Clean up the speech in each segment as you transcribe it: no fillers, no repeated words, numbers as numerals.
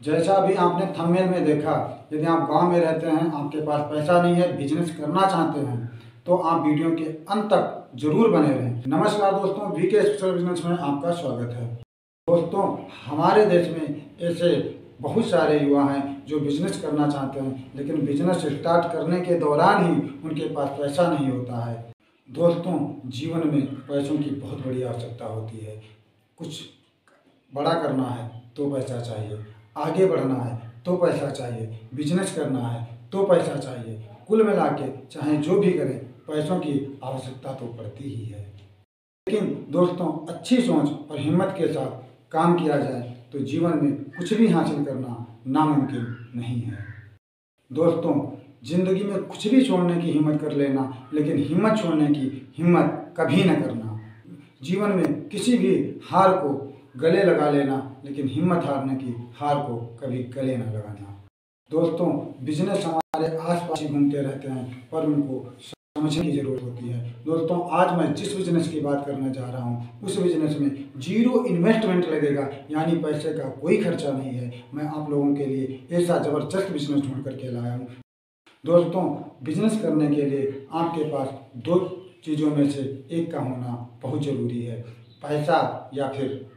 जैसा अभी आपने थंबनेल में देखा, यदि आप गांव में रहते हैं, आपके पास पैसा नहीं है, बिजनेस करना चाहते हैं, तो आप वीडियो के अंत तक जरूर बने रहें। नमस्कार दोस्तों, वीके स्पेशल बिजनेस में आपका स्वागत है। दोस्तों, हमारे देश में ऐसे बहुत सारे युवा हैं जो बिजनेस करना चाहते हैं, लेकिन बिजनेस स्टार्ट करने के दौरान ही उनके पास पैसा नहीं होता है। दोस्तों, जीवन में पैसों की बहुत बड़ी आवश्यकता होती है। कुछ बड़ा करना है तो पैसा चाहिए, आगे बढ़ना है तो पैसा चाहिए, बिजनेस करना है तो पैसा चाहिए। कुल मिला के चाहे जो भी करें, पैसों की आवश्यकता तो पड़ती ही है। लेकिन दोस्तों, अच्छी सोच और हिम्मत के साथ काम किया जाए तो जीवन में कुछ भी हासिल करना नामुमकिन नहीं है। दोस्तों, जिंदगी में कुछ भी छोड़ने की हिम्मत कर लेना, लेकिन हिम्मत छोड़ने की हिम्मत कभी न करना। जीवन में किसी भी हार को गले लगा लेना, लेकिन हिम्मत हारने की हार को कभी गले न लगाना। दोस्तों, बिजनेस हमारे आसपास ही घूमते रहते हैं, पर उनको समझने की जरूरत होती है। दोस्तों, आज मैं जिस बिजनेस की बात करने जा रहा हूँ, उस बिजनेस में जीरो इन्वेस्टमेंट लगेगा, यानी पैसे का कोई खर्चा नहीं है। मैं आप लोगों के लिए ऐसा ज़बरदस्त बिजनेस ढूंढ करके लाया हूँ। दोस्तों, बिजनेस करने के लिए आपके पास दो चीज़ों में से एक का होना बहुत ज़रूरी है, पैसा या फिर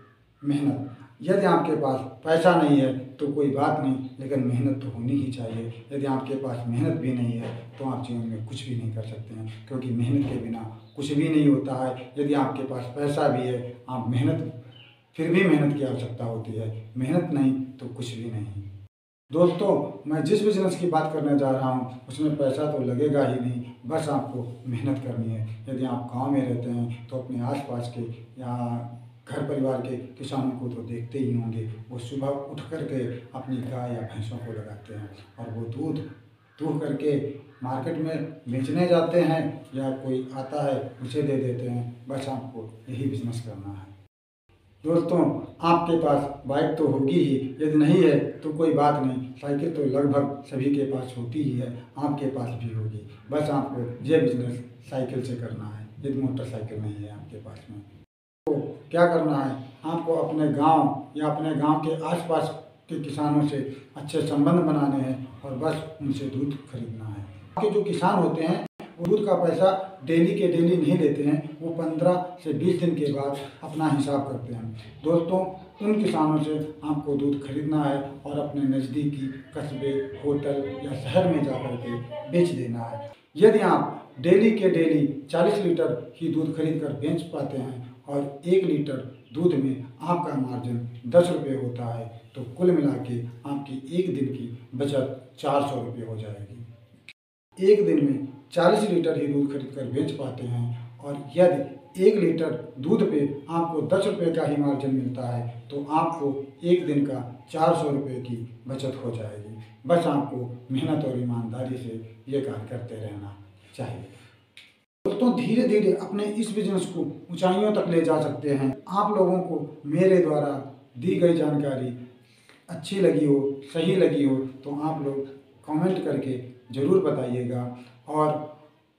मेहनत। यदि आपके पास पैसा नहीं है तो कोई बात नहीं, लेकिन मेहनत तो होनी ही चाहिए। यदि आपके पास मेहनत भी नहीं है तो आप जीवन में कुछ भी नहीं कर सकते हैं, क्योंकि मेहनत के बिना कुछ भी नहीं होता है। यदि आपके पास पैसा भी है, आप फिर भी मेहनत की आवश्यकता होती है। मेहनत नहीं तो कुछ भी नहीं। दोस्तों, मैं जिस बिजनेस की बात करने जा रहा हूँ उसमें पैसा तो लगेगा ही नहीं, बस आपको मेहनत करनी है। यदि आप गांव में रहते हैं तो अपने आसपास के या घर परिवार के किसानों को तो देखते ही होंगे। वो सुबह उठ करके अपनी गाय या भैंसों को लगाते हैं और वो दूध दूह करके मार्केट में बेचने जाते हैं, या कोई आता है उसे दे देते हैं। बस आपको यही बिजनेस करना है। दोस्तों, आपके पास बाइक तो होगी ही, यदि नहीं है तो कोई बात नहीं, साइकिल तो लगभग सभी के पास होती ही है, आपके पास भी होगी। बस आपको ये बिजनेस साइकिल से करना है, यदि मोटरसाइकिल नहीं है आपके पास में। तो क्या करना है, आपको अपने गांव या अपने गांव के आसपास के किसानों से अच्छे संबंध बनाने हैं और बस उनसे दूध खरीदना है। आपके जो किसान होते हैं वो दूध का पैसा डेली के डेली नहीं लेते हैं, वो 15 से 20 दिन के बाद अपना हिसाब करते हैं। दोस्तों, उन किसानों से आपको दूध खरीदना है और अपने नज़दीकी कस्बे, होटल या शहर में जाकर के बेच देना है। यदि आप डेली के डेली 40 लीटर ही दूध खरीद कर बेच पाते हैं और 1 लीटर दूध में आपका मार्जिन 10 रुपये होता है, तो कुल मिला के आपकी एक दिन की बचत 400 रुपये हो जाएगी। एक दिन में 40 लीटर ही दूध खरीद कर बेच पाते हैं और यदि 1 लीटर दूध पे आपको 10 रुपये का ही मार्जिन मिलता है, तो आपको एक दिन का 400 रुपये की बचत हो जाएगी। बस आपको मेहनत और ईमानदारी से ये कार्य करते रहना चाहिए। दोस्तों, धीरे धीरे अपने इस बिजनेस को ऊंचाइयों तक ले जा सकते हैं। आप लोगों को मेरे द्वारा दी गई जानकारी अच्छी लगी हो, सही लगी हो, तो आप लोग कमेंट करके ज़रूर बताइएगा। और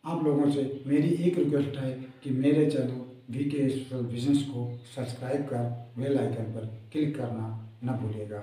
आप लोगों से मेरी एक रिक्वेस्ट है कि मेरे चैनल वीके स्पेशल बिजनेस को सब्सक्राइब कर बेल आइकन पर क्लिक करना न भूलिएगा।